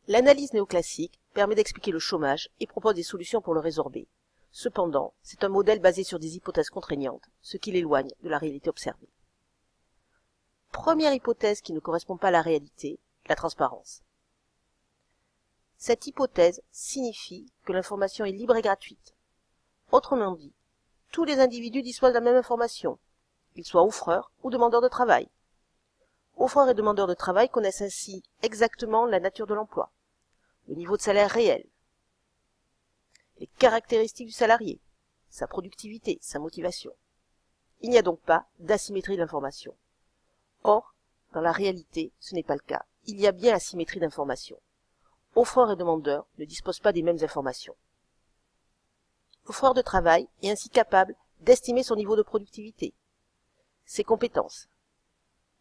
L'analyse néoclassique permet d'expliquer le chômage et propose des solutions pour le résorber. Cependant, c'est un modèle basé sur des hypothèses contraignantes, ce qui l'éloigne de la réalité observée. Première hypothèse qui ne correspond pas à la réalité, la transparence. Cette hypothèse signifie que l'information est libre et gratuite. Autrement dit, tous les individus disposent de la même information, qu'ils soient offreurs ou demandeurs de travail. Offreurs et demandeurs de travail connaissent ainsi exactement la nature de l'emploi, le niveau de salaire réel, les caractéristiques du salarié, sa productivité, sa motivation. Il n'y a donc pas d'asymétrie d'information. Or, dans la réalité, ce n'est pas le cas. Il y a bien asymétrie d'information. Offreurs et demandeurs ne disposent pas des mêmes informations. L'offreur de travail est ainsi capable d'estimer son niveau de productivité, ses compétences.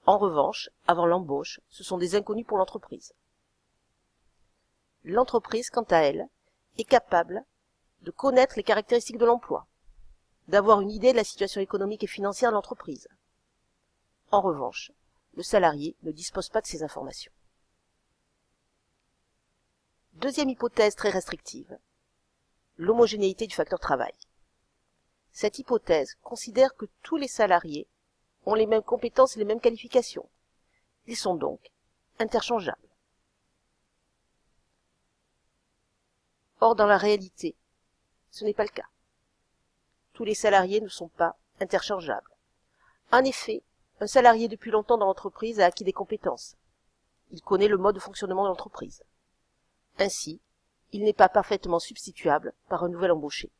En revanche, avant l'embauche, ce sont des inconnus pour l'entreprise. L'entreprise, quant à elle, est capable de connaître les caractéristiques de l'emploi, d'avoir une idée de la situation économique et financière de l'entreprise. En revanche, le salarié ne dispose pas de ces informations. Deuxième hypothèse très restrictive, l'homogénéité du facteur travail. Cette hypothèse considère que tous les salariés ont les mêmes compétences et les mêmes qualifications. Ils sont donc interchangeables. Or, dans la réalité, ce n'est pas le cas. Tous les salariés ne sont pas interchangeables. En effet, un salarié depuis longtemps dans l'entreprise a acquis des compétences. Il connaît le mode de fonctionnement de l'entreprise. Ainsi, il n'est pas parfaitement substituable par un nouvel embauché.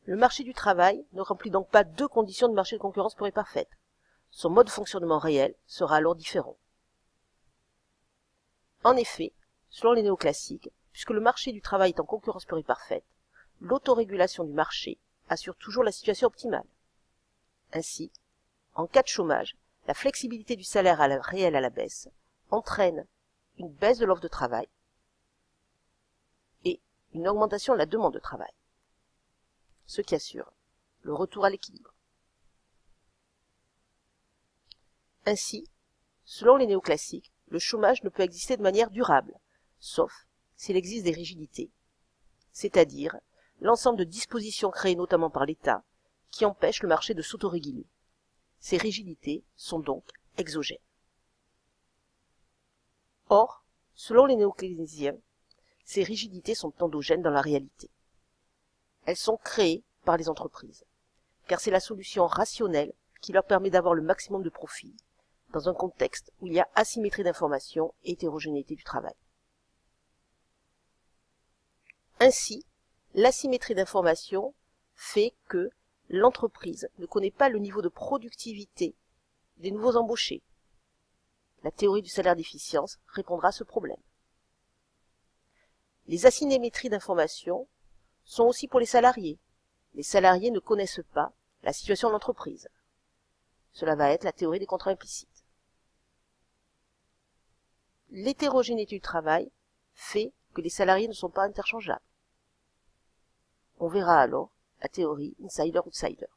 Le marché du travail ne remplit donc pas deux conditions de marché de concurrence pure et parfaite. Son mode de fonctionnement réel sera alors différent. En effet, selon les néoclassiques, puisque le marché du travail est en concurrence pure et parfaite, l'autorégulation du marché assure toujours la situation optimale. Ainsi, en cas de chômage, la flexibilité du salaire réel à la baisse entraîne une baisse de l'offre de travail et une augmentation de la demande de travail, ce qui assure le retour à l'équilibre. Ainsi, selon les néoclassiques, le chômage ne peut exister de manière durable, sauf s'il existe des rigidités, c'est-à-dire l'ensemble de dispositions créées notamment par l'État qui empêchent le marché de s'autoréguler. Ces rigidités sont donc exogènes. Or, selon les néoclassiciens, ces rigidités sont endogènes dans la réalité. Elles sont créées par les entreprises, car c'est la solution rationnelle qui leur permet d'avoir le maximum de profit dans un contexte où il y a asymétrie d'information et hétérogénéité du travail. Ainsi, l'asymétrie d'information fait que l'entreprise ne connaît pas le niveau de productivité des nouveaux embauchés. La théorie du salaire d'efficience répondra à ce problème. Les asymétries d'information sont aussi pour les salariés. Les salariés ne connaissent pas la situation de l'entreprise. Cela va être la théorie des contrats implicites. L'hétérogénéité du travail fait que les salariés ne sont pas interchangeables. On verra alors la théorie insider-outsider.